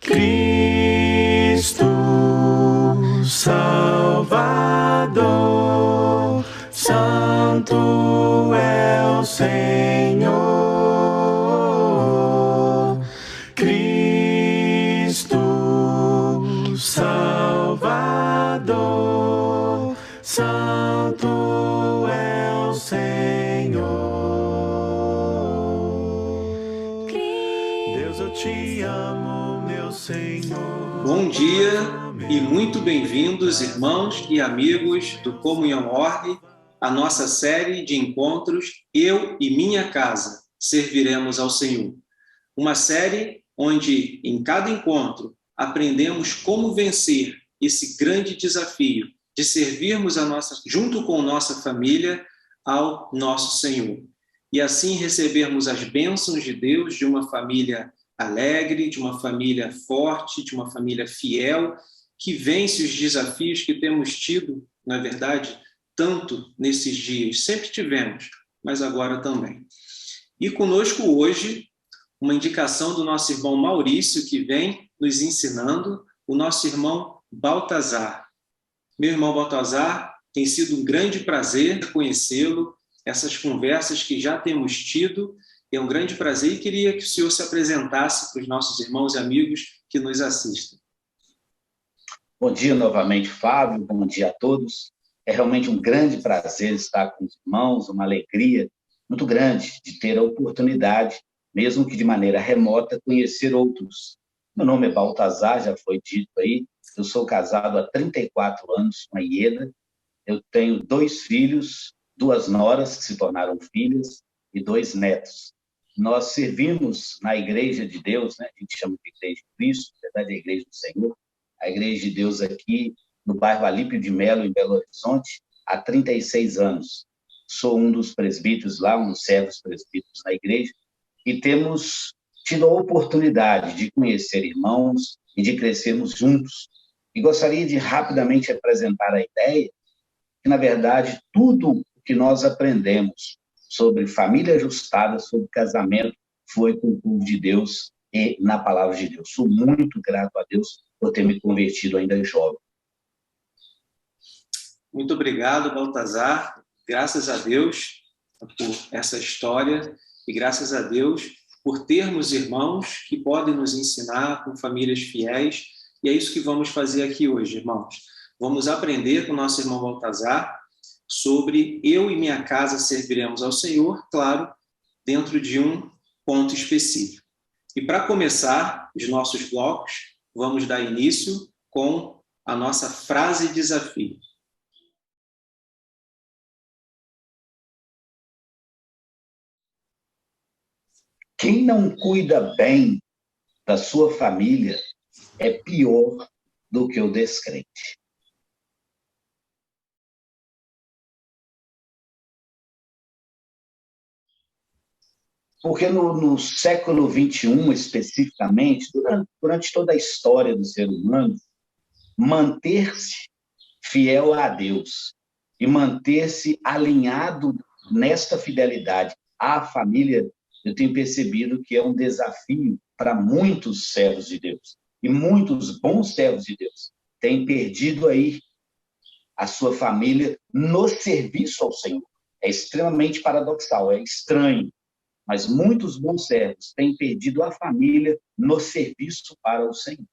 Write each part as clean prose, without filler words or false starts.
Cristo Salvador, Santo é o Senhor. Cristo Salvador, Santo é o Senhor. Deus, eu te amo, meu Senhor. Bom dia e muito bem-vindos, irmãos e amigos do Comunhão Org, a nossa série de encontros Eu e Minha Casa Serviremos ao Senhor. Uma série onde, em cada encontro, aprendemos como vencer esse grande desafio de servirmos junto com nossa família ao nosso Senhor. E assim recebermos as bênçãos de Deus de uma família alegre, de uma família forte, de uma família fiel, que vence os desafios que temos tido, na verdade, tanto nesses dias. Sempre tivemos, mas agora também. E conosco hoje, uma indicação do nosso irmão Maurício, que vem nos ensinando, o nosso irmão Baltazar. Meu irmão Baltazar, tem sido um grande prazer conhecê-lo, essas conversas que já temos tido, é um grande prazer e queria que o senhor se apresentasse para os nossos irmãos e amigos que nos assistem. Bom dia novamente, Fábio, bom dia a todos. É realmente um grande prazer estar com os irmãos, uma alegria muito grande de ter a oportunidade, mesmo que de maneira remota, conhecer outros. Meu nome é Baltazar, já foi dito aí, eu sou casado há 34 anos com a Ieda, eu tenho 2 filhos, 2 noras que se tornaram filhas e 2 netos. Nós servimos na Igreja de Deus, né? A gente chama de Igreja de Cristo, na verdade é a Igreja do Senhor, a Igreja de Deus aqui no bairro Alípio de Melo, em Belo Horizonte, há 36 anos. Sou um dos presbíteros lá, um dos servos presbíteros na igreja, e temos tido a oportunidade de conhecer irmãos e de crescermos juntos. E gostaria de rapidamente apresentar a ideia que, na verdade, tudo o que nós aprendemos sobre família ajustada, sobre casamento, foi com o povo de Deus e na palavra de Deus. Sou muito grato a Deus por ter me convertido ainda jovem. Muito obrigado, Baltazar. Graças a Deus por essa história e graças a Deus por termos irmãos que podem nos ensinar com famílias fiéis. E é isso que vamos fazer aqui hoje, irmãos. Vamos aprender com o nosso irmão Baltazar sobre eu e minha casa serviremos ao Senhor, claro, dentro de um ponto específico. E para começar os nossos blocos, vamos dar início com a nossa frase desafio. Quem não cuida bem da sua família é pior do que o descrente. Porque no século XXI, especificamente, durante toda a história do ser humano, manter-se fiel a Deus e manter-se alinhado nesta fidelidade à família, eu tenho percebido que é um desafio para muitos servos de Deus. E muitos bons servos de Deus têm perdido aí a sua família no serviço ao Senhor. É extremamente paradoxal, é estranho. Mas muitos bons servos têm perdido a família no serviço para o Senhor.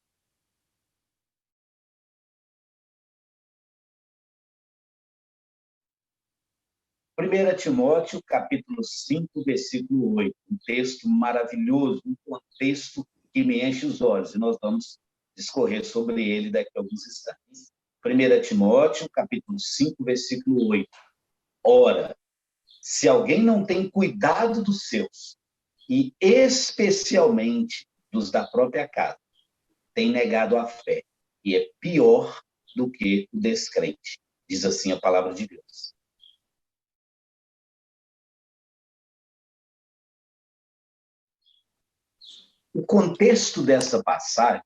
Primeira Timóteo, capítulo 5, versículo 8. Um texto maravilhoso, um contexto que me enche os olhos. E nós vamos discorrer sobre ele daqui a alguns instantes. 1 Timóteo, capítulo 5, versículo 8. Ora, se alguém não tem cuidado dos seus, e especialmente dos da própria casa, tem negado a fé, e é pior do que o descrente, diz assim a palavra de Deus. O contexto dessa passagem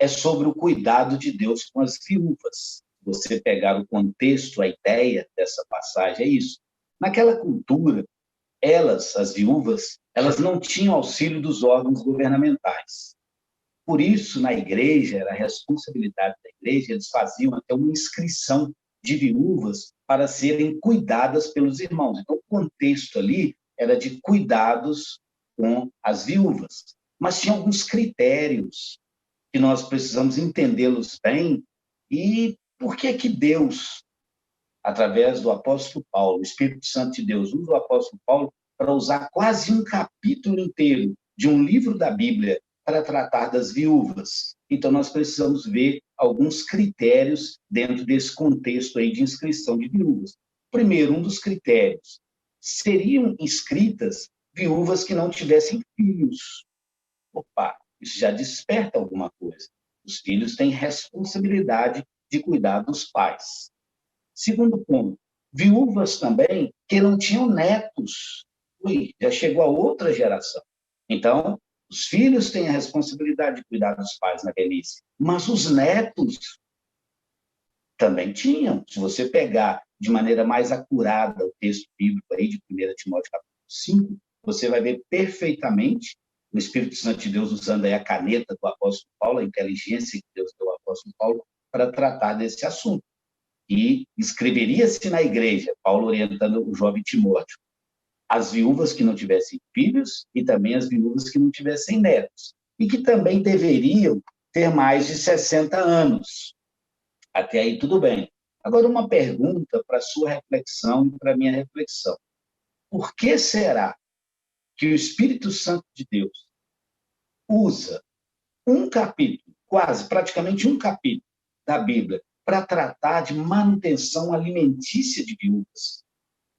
é sobre o cuidado de Deus com as viúvas. Se você pegar o contexto, a ideia dessa passagem é isso. Naquela cultura, as viúvas, elas não tinham auxílio dos órgãos governamentais. Por isso, na igreja, era a responsabilidade da igreja, eles faziam até uma inscrição de viúvas para serem cuidadas pelos irmãos. Então, o contexto ali era de cuidados com as viúvas. Mas tinha alguns critérios que nós precisamos entendê-los bem. E por que que Deus, através do apóstolo Paulo, o Espírito Santo de Deus, usa o apóstolo Paulo para usar quase um capítulo inteiro de um livro da Bíblia para tratar das viúvas? Então, nós precisamos ver alguns critérios dentro desse contexto aí de inscrição de viúvas. Primeiro, um dos critérios, seriam inscritas viúvas que não tivessem filhos. Opa, isso já desperta alguma coisa. Os filhos têm responsabilidade de cuidar dos pais. Segundo ponto, viúvas também que não tinham netos. Já chegou a outra geração. Então, os filhos têm a responsabilidade de cuidar dos pais na velhice, mas os netos também tinham. Se você pegar de maneira mais acurada o texto bíblico aí de 1 Timóteo capítulo 5, você vai ver perfeitamente o Espírito Santo de Deus usando aí a caneta do apóstolo Paulo, a inteligência que Deus deu ao apóstolo Paulo para tratar desse assunto. E escreveria-se na igreja, Paulo orientando o jovem Timóteo, as viúvas que não tivessem filhos e também as viúvas que não tivessem netos, e que também deveriam ter mais de 60 anos. Até aí tudo bem. Agora, uma pergunta para a sua reflexão e para a minha reflexão. Por que será que o Espírito Santo de Deus usa um capítulo, praticamente um capítulo da Bíblia, para tratar de manutenção alimentícia de viúvas?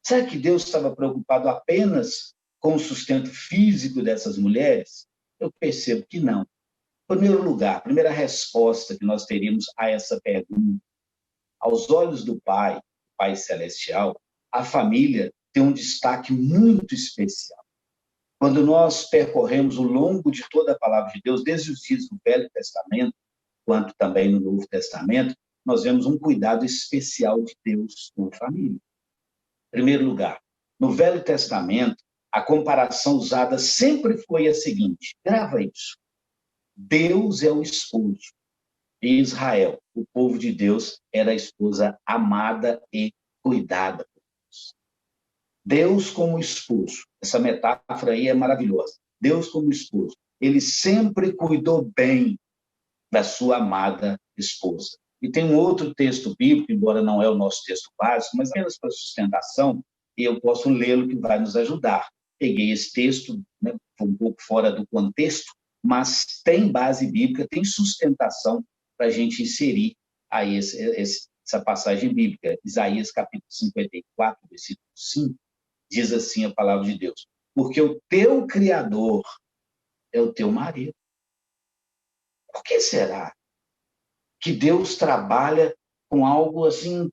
Será que Deus estava preocupado apenas com o sustento físico dessas mulheres? Eu percebo que não. Em primeiro lugar, a primeira resposta que nós teríamos a essa pergunta, aos olhos do Pai, Pai Celestial, a família tem um destaque muito especial. Quando nós percorremos o longo de toda a palavra de Deus, desde os dias do Velho Testamento, quanto também no Novo Testamento, nós vemos um cuidado especial de Deus com a família. Em primeiro lugar, no Velho Testamento, a comparação usada sempre foi a seguinte, grava isso: Deus é o esposo e Israel, o povo de Deus, era a esposa amada e cuidada por Deus. Deus como esposo, essa metáfora aí é maravilhosa. Deus como esposo, ele sempre cuidou bem da sua amada esposa. E tem um outro texto bíblico, embora não é o nosso texto básico, mas apenas para sustentação, e eu posso lê-lo que vai nos ajudar. Peguei esse texto, né, foi um pouco fora do contexto, mas tem base bíblica, tem sustentação para a gente inserir aí essa passagem bíblica. Isaías capítulo 54, versículo 5, diz assim a palavra de Deus: porque o teu Criador é o teu marido. Por que será que Deus trabalha com algo assim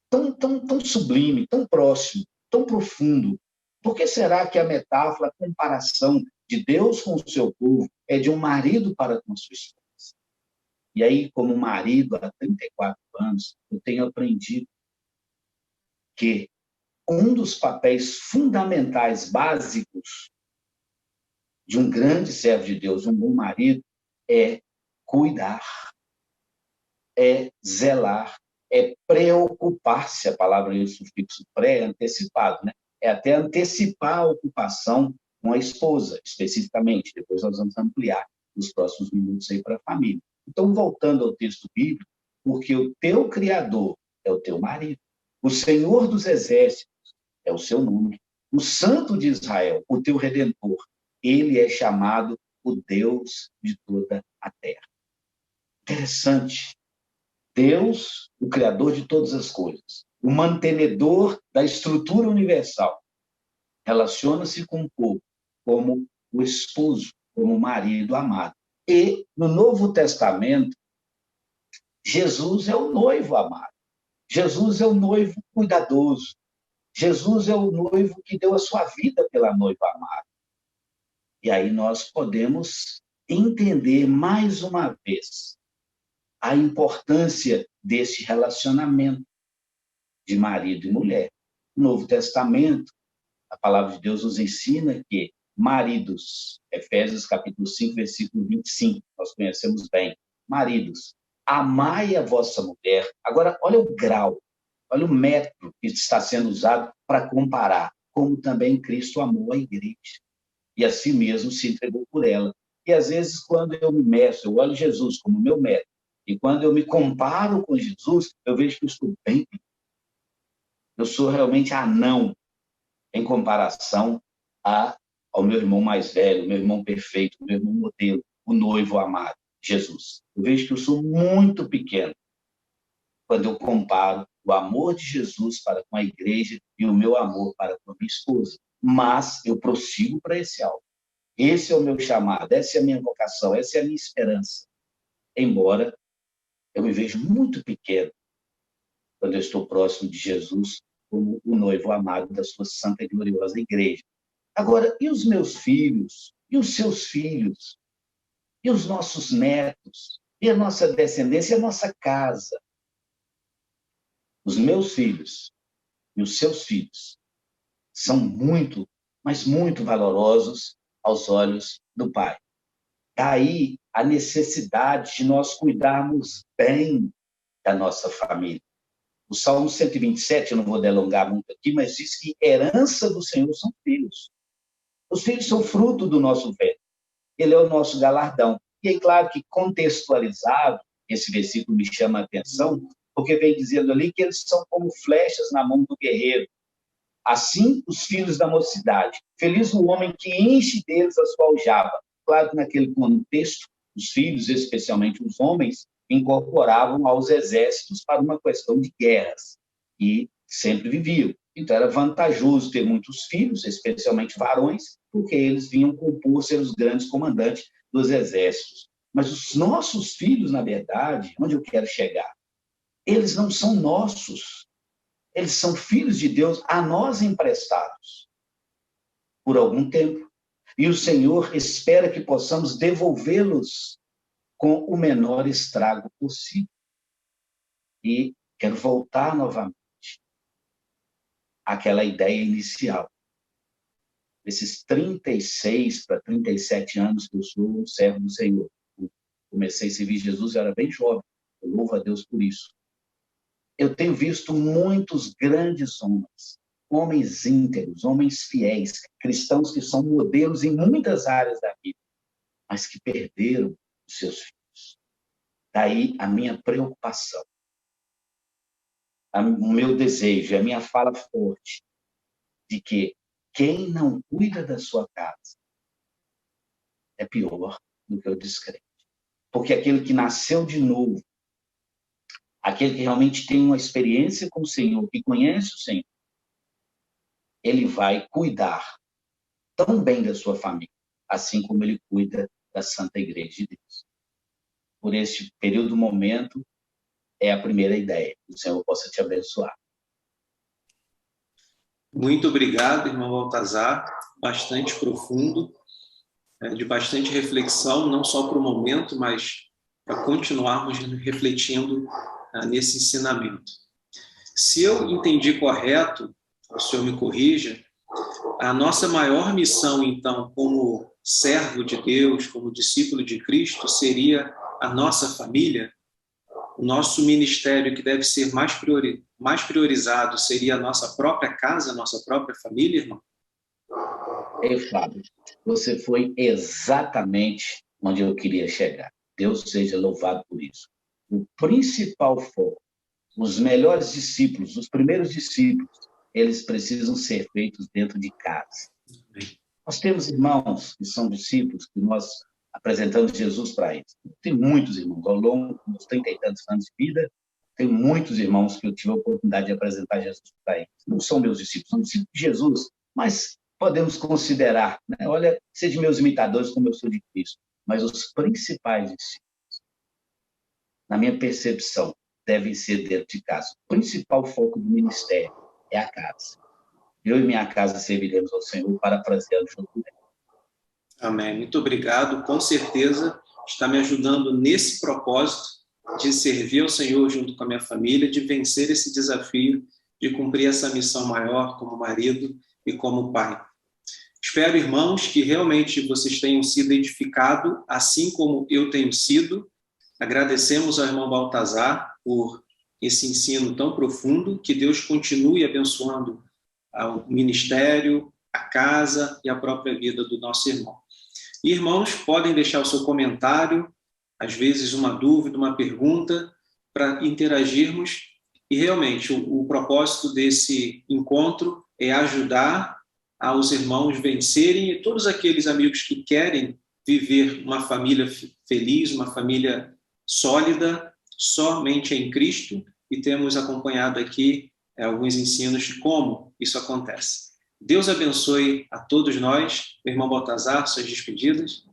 tão sublime, tão próximo, tão profundo? Por que será que a metáfora, a comparação de Deus com o seu povo é de um marido para com a sua esposa? E aí, como marido há 34 anos, eu tenho aprendido que um dos papéis fundamentais, básicos, de um grande servo de Deus, um bom marido, é cuidar, é zelar, é preocupar-se. A palavra aí, o sufixo pré, é antecipado, né? É até antecipar a ocupação com a esposa, especificamente. Depois nós vamos ampliar nos próximos minutos aí para a família. Então, voltando ao texto bíblico, porque o teu Criador é o teu marido, o Senhor dos Exércitos é o seu nome, o Santo de Israel, o teu Redentor, ele é chamado o Deus de toda a terra. Interessante. Deus, o Criador de todas as coisas, o mantenedor da estrutura universal, relaciona-se com o povo como o esposo, como o marido amado. E, no Novo Testamento, Jesus é o noivo amado. Jesus é o noivo cuidadoso. Jesus é o noivo que deu a sua vida pela noiva amada. E aí nós podemos entender mais uma vez a importância desse relacionamento de marido e mulher. No Novo Testamento, a palavra de Deus nos ensina que maridos. Efésios capítulo 5, versículo 25, nós conhecemos bem. Maridos, amai a vossa mulher. Agora, olha o grau, olha o método que está sendo usado para comparar, como também Cristo amou a igreja e a si mesmo se entregou por ela. E às vezes, quando eu me meço, eu olho Jesus como meu método, e quando eu me comparo com Jesus, eu vejo que eu estou bem. Eu sou realmente anão em comparação ao meu irmão mais velho, meu irmão perfeito, meu irmão modelo, o noivo amado, Jesus. Eu vejo que eu sou muito pequeno quando eu comparo o amor de Jesus para com a igreja e o meu amor para com a minha esposa. Mas eu prossigo para esse alvo. Esse é o meu chamado, essa é a minha vocação, essa é a minha esperança. Embora eu me vejo muito pequeno quando eu estou próximo de Jesus como o noivo amado da sua santa e gloriosa igreja. Agora, e os meus filhos? E os seus filhos? E os nossos netos? E a nossa descendência? E a nossa casa? Os meus filhos e os seus filhos são muito, mas muito valorosos aos olhos do Pai. Daí a necessidade de nós cuidarmos bem da nossa família. O Salmo 127, eu não vou delongar muito aqui, mas diz que herança do Senhor são filhos. Os filhos são fruto do nosso ventre. Ele é o nosso galardão. E é claro que contextualizado, esse versículo me chama a atenção, porque vem dizendo ali que eles são como flechas na mão do guerreiro. Assim, os filhos da mocidade. Feliz o homem que enche deles a sua aljava. Claro que naquele contexto, os filhos, especialmente os homens, incorporavam aos exércitos para uma questão de guerras. E sempre viviam. Então, era vantajoso ter muitos filhos, especialmente varões, porque eles vinham compor ser os grandes comandantes dos exércitos. Mas os nossos filhos, na verdade, onde eu quero chegar, eles não são nossos. Eles são filhos de Deus a nós emprestados por algum tempo. E o Senhor espera que possamos devolvê-los com o menor estrago possível. E quero voltar novamente àquela ideia inicial. Esses 36 para 37 anos que eu sou um servo do Senhor. Eu comecei a servir Jesus, eu era bem jovem. Eu louvo a Deus por isso. Eu tenho visto muitos grandes homens íntegros, homens fiéis, cristãos que são modelos em muitas áreas da vida, mas que perderam os seus filhos. Daí a minha preocupação, o meu desejo, a minha fala forte, de que quem não cuida da sua casa é pior do que o descrente. Porque aquele que nasceu de novo, aquele que realmente tem uma experiência com o Senhor, que conhece o Senhor, ele vai cuidar tão bem da sua família, assim como ele cuida da Santa Igreja de Deus. Por este período, momento, é a primeira ideia. Que o Senhor possa te abençoar. Muito obrigado, irmão Baltazar. Bastante profundo, de bastante reflexão, não só para o momento, mas para continuarmos refletindo nesse ensinamento. Se eu entendi correto, o senhor me corrija, a nossa maior missão, então, como servo de Deus, como discípulo de Cristo, seria a nossa família. O nosso ministério que deve ser mais priorizado seria a nossa própria casa, a nossa própria família, irmão? Fábio, você foi exatamente onde eu queria chegar. Deus seja louvado por isso. O principal foco, os melhores discípulos, os primeiros discípulos, eles precisam ser feitos dentro de casa. Nós temos irmãos que são discípulos, que nós apresentamos Jesus para eles. Tem muitos irmãos, ao longo dos 30 e tantos anos de vida, tem muitos irmãos que eu tive a oportunidade de apresentar Jesus para eles. Não são meus discípulos, são discípulos de Jesus, mas podemos considerar, né? Olha, sejam meus imitadores como eu sou de Cristo, mas os principais discípulos, na minha percepção, devem ser dentro de casa. O principal foco do ministério é a casa. Eu e minha casa serviremos ao Senhor para prazer junto dele. Amém. Muito obrigado. Com certeza está me ajudando nesse propósito de servir ao Senhor junto com a minha família, de vencer esse desafio, de cumprir essa missão maior como marido e como pai. Espero, irmãos, que realmente vocês tenham sido edificados, assim como eu tenho sido. Agradecemos ao irmão Baltazar por esse ensino tão profundo, que Deus continue abençoando o ministério, a casa e a própria vida do nosso irmão. E, irmãos, podem deixar o seu comentário, às vezes uma dúvida, uma pergunta, para interagirmos. E realmente o propósito desse encontro é ajudar aos irmãos vencerem e todos aqueles amigos que querem viver uma família feliz, uma família sólida, somente em Cristo, e temos acompanhado aqui alguns ensinos de como isso acontece. Deus abençoe a todos nós. Meu irmão Baltazar, suas despedidas.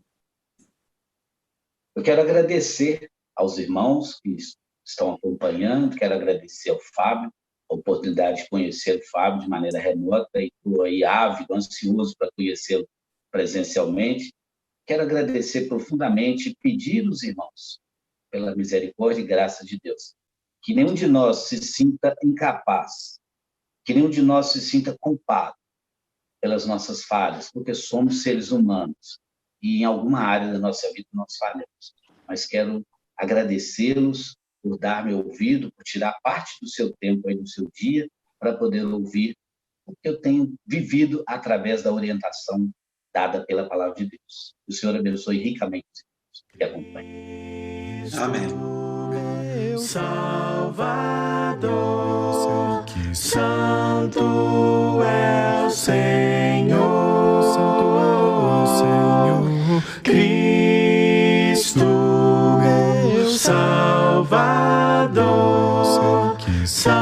Eu quero agradecer aos irmãos que estão acompanhando, quero agradecer ao Fábio, a oportunidade de conhecer o Fábio de maneira remota, e estou aí ávido, ansioso para conhecê-lo presencialmente. Quero agradecer profundamente e pedir aos irmãos, pela misericórdia e graça de Deus, que nenhum de nós se sinta incapaz, que nenhum de nós se sinta culpado pelas nossas falhas, porque somos seres humanos e em alguma área da nossa vida nós falhamos. Mas quero agradecê-los por dar-me ouvido, por tirar parte do seu tempo aí do seu dia para poder ouvir o que eu tenho vivido através da orientação dada pela palavra de Deus. O Senhor abençoe ricamente os irmãos que acompanham. Amém. Salvador, Santo é o Senhor, Cristo, Salvador, Santo